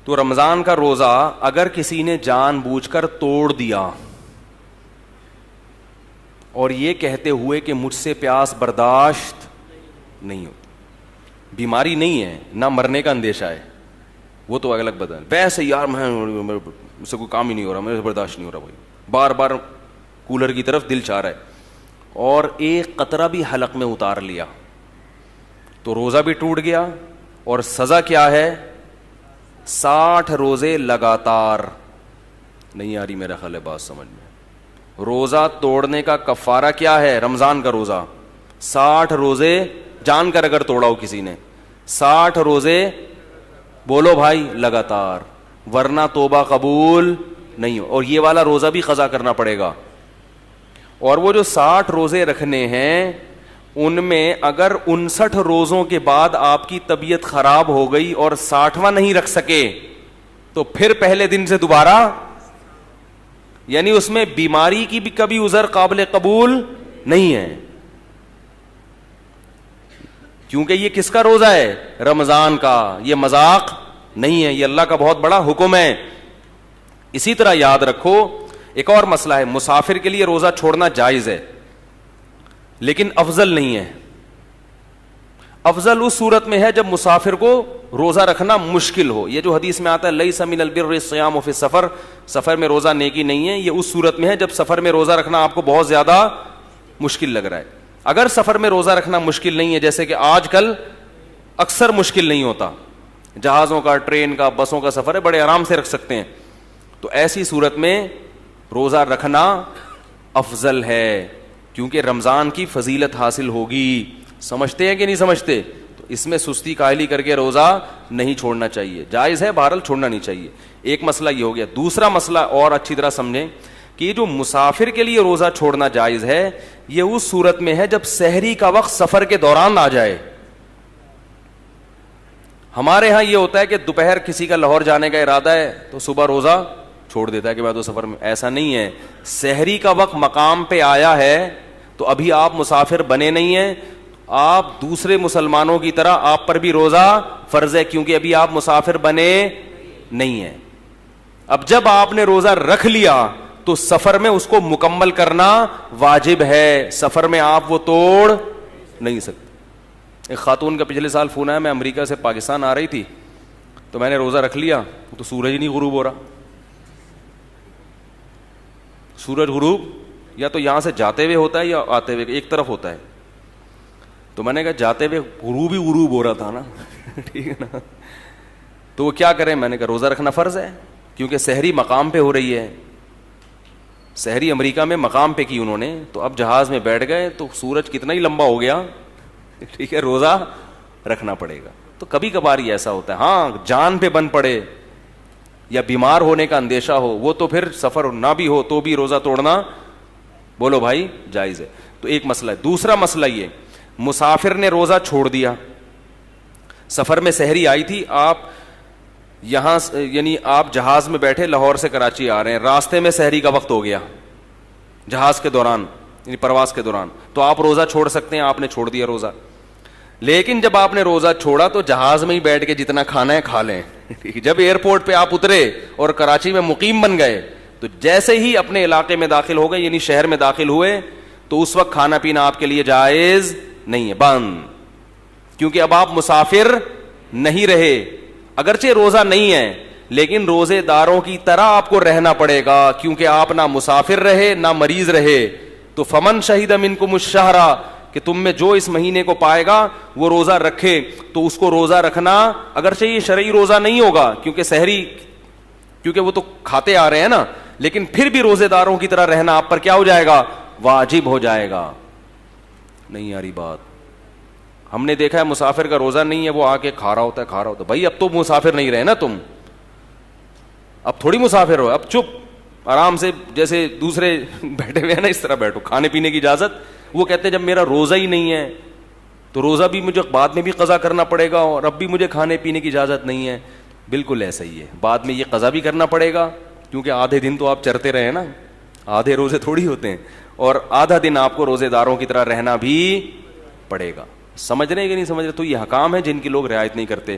تو رمضان کا روزہ اگر کسی نے جان بوجھ کر توڑ دیا اور یہ کہتے ہوئے کہ مجھ سے پیاس برداشت نہیں ہوتی، بیماری نہیں ہے، نہ مرنے کا اندیشہ ہے، وہ تو الگ بدن، ویسے یار میں سے کوئی کام ہی نہیں ہو رہا، میرے سے برداشت نہیں ہو رہا، بھائی بار بار کولر کی طرف دل چاہ رہا ہے، اور ایک قطرہ بھی حلق میں اتار لیا تو روزہ بھی ٹوٹ گیا، اور سزا کیا ہے؟ 60 روزے لگاتار۔ نہیں آ رہی میرا خیال ہے بات سمجھ میں؟ روزہ توڑنے کا کفارہ کیا ہے؟ رمضان کا روزہ 60 روزے جان کر اگر توڑا ہو کسی نے، 60 روزے بولو بھائی لگاتار، ورنہ توبہ قبول نہیں ہو، اور یہ والا روزہ بھی قضا کرنا پڑے گا۔ اور وہ جو 60 روزے رکھنے ہیں ان میں اگر 59 روزوں کے بعد آپ کی طبیعت خراب ہو گئی اور 60واں نہیں رکھ سکے تو پھر پہلے دن سے دوبارہ، یعنی اس میں بیماری کی بھی کبھی عذر قابل قبول نہیں ہے، کیونکہ یہ کس کا روزہ ہے؟ رمضان کا، یہ مذاق نہیں ہے، یہ اللہ کا بہت بڑا حکم ہے۔ اسی طرح یاد رکھو ایک اور مسئلہ ہے، مسافر کے لیے روزہ چھوڑنا جائز ہے لیکن افضل نہیں ہے۔ افضل اس صورت میں ہے جب مسافر کو روزہ رکھنا مشکل ہو، یہ جو حدیث میں آتا ہے لیس من البر الصیام فی السفر، سفر میں روزہ نیکی نہیں ہے، یہ اس صورت میں ہے جب سفر میں روزہ رکھنا آپ کو بہت زیادہ مشکل لگ رہا ہے۔ اگر سفر میں روزہ رکھنا مشکل نہیں ہے، جیسے کہ آج کل اکثر مشکل نہیں ہوتا، جہازوں کا، ٹرین کا، بسوں کا سفر ہے، بڑے آرام سے رکھ سکتے ہیں، تو ایسی صورت میں روزہ رکھنا افضل ہے، کیونکہ رمضان کی فضیلت حاصل ہوگی۔ سمجھتے ہیں کہ نہیں سمجھتے؟ تو اس میں سستی کاہلی کر کے روزہ نہیں چھوڑنا چاہیے، جائز ہے بہرحال، چھوڑنا نہیں چاہیے۔ ایک مسئلہ یہ ہو گیا۔ دوسرا مسئلہ اور اچھی طرح سمجھیں کہ یہ جو مسافر کے لیے روزہ چھوڑنا جائز ہے یہ اس صورت میں ہے جب سحری کا وقت سفر کے دوران آ جائے۔ ہمارے ہاں یہ ہوتا ہے کہ دوپہر کسی کا لاہور جانے کا ارادہ ہے تو صبح روزہ چھوڑ دیتا ہے کہ میں تو سفر میں، ایسا نہیں ہے۔ سحری کا وقت مقام پہ آیا ہے تو ابھی آپ مسافر بنے نہیں ہیں، آپ دوسرے مسلمانوں کی طرح آپ پر بھی روزہ فرض ہے، کیونکہ ابھی آپ مسافر بنے نہیں ہیں۔ اب جب آپ نے روزہ رکھ لیا تو سفر میں اس کو مکمل کرنا واجب ہے، سفر میں آپ وہ توڑ نہیں سکتے۔ ایک خاتون کا پچھلے سال فون آیا، میں امریکہ سے پاکستان آ رہی تھی تو میں نے روزہ رکھ لیا تو سورج ہی نہیں غروب ہو رہا۔ سورج غروب یا تو یہاں سے جاتے ہوئے ہوتا ہے یا آتے ہوئے، ایک طرف ہوتا ہے، تو میں نے کہا جاتے ہوئے غروب ہی غروب ہو رہا تھا نا ٹھیک ہے نا، تو وہ کیا کریں؟ میں نے کہا روزہ رکھنا فرض ہے، کیونکہ سحری مقام پہ ہو رہی ہے، سحری امریکہ میں مقام پہ کی انہوں نے، تو اب جہاز میں بیٹھ گئے تو سورج کتنا ہی لمبا ہو گیا، ٹھیک ہے، روزہ رکھنا پڑے گا۔ تو کبھی کبھار ہی ایسا ہوتا ہے، ہاں جان پہ بن پڑے یا بیمار ہونے کا اندیشہ ہو، وہ تو پھر سفر نہ بھی ہو تو بھی روزہ توڑنا بولو بھائی جائز ہے۔ تو ایک مسئلہ ہے۔ دوسرا مسئلہ یہ، مسافر نے روزہ چھوڑ دیا، سفر میں سحری آئی تھی، آپ یہاں یعنی آپ جہاز میں بیٹھے لاہور سے کراچی آ رہے ہیں، راستے میں سحری کا وقت ہو گیا جہاز کے دوران، یعنی پرواز کے دوران، تو آپ روزہ چھوڑ سکتے ہیں، آپ نے چھوڑ دیا روزہ۔ لیکن جب آپ نے روزہ چھوڑا تو جہاز میں ہی بیٹھ کے جتنا کھانا ہے کھا لیں جب ایئرپورٹ پہ آپ اترے اور کراچی میں مقیم بن گئے تو جیسے ہی اپنے علاقے میں داخل ہو گئے، یعنی شہر میں داخل ہوئے، تو اس وقت کھانا پینا آپ کے لیے جائز نہیں ہے، بند، کیونکہ اب آپ مسافر نہیں رہے۔ اگرچہ روزہ نہیں ہے لیکن روزے داروں کی طرح آپ کو رہنا پڑے گا، کیونکہ آپ نہ مسافر رہے نہ مریض رہے۔ تو فمن شہید منکم الشہر، کہ تم میں جو اس مہینے کو پائے گا وہ روزہ رکھے، تو اس کو روزہ رکھنا، اگرچہ یہ شرعی روزہ نہیں ہوگا کیونکہ سحری، کیونکہ وہ تو کھاتے آ رہے ہیں نا، لیکن پھر بھی روزے داروں کی طرح رہنا آپ پر کیا ہو جائے گا؟ واجب ہو جائے گا۔ نہیں آ رہی بات؟ ہم نے دیکھا ہے مسافر کا روزہ نہیں ہے، وہ آ کے کھا رہا ہوتا ہے، بھائی اب تو مسافر نہیں رہے نا تم، اب تھوڑی مسافر ہو، اب چپ آرام سے جیسے دوسرے بیٹھے ہوئے ہیں نا اس طرح بیٹھو، کھانے پینے کی اجازت۔ وہ کہتے ہیں جب میرا روزہ ہی نہیں ہے تو روزہ بھی مجھے بعد میں بھی قضا کرنا پڑے گا اور اب بھی مجھے کھانے پینے کی اجازت نہیں ہے۔ بالکل ایسا ہی ہے، بعد میں یہ قضا بھی کرنا پڑے گا، کیونکہ آدھے دن تو آپ چرتے رہے نا، آدھے روزے تھوڑی ہوتے ہیں، اور آدھا دن آپ کو روزے داروں کی طرح رہنا بھی پڑے گا۔ سمجھ رہے ہیں کہ نہیں سمجھ رہے؟ تو یہ حکام ہے جن کی لوگ رعایت نہیں کرتے۔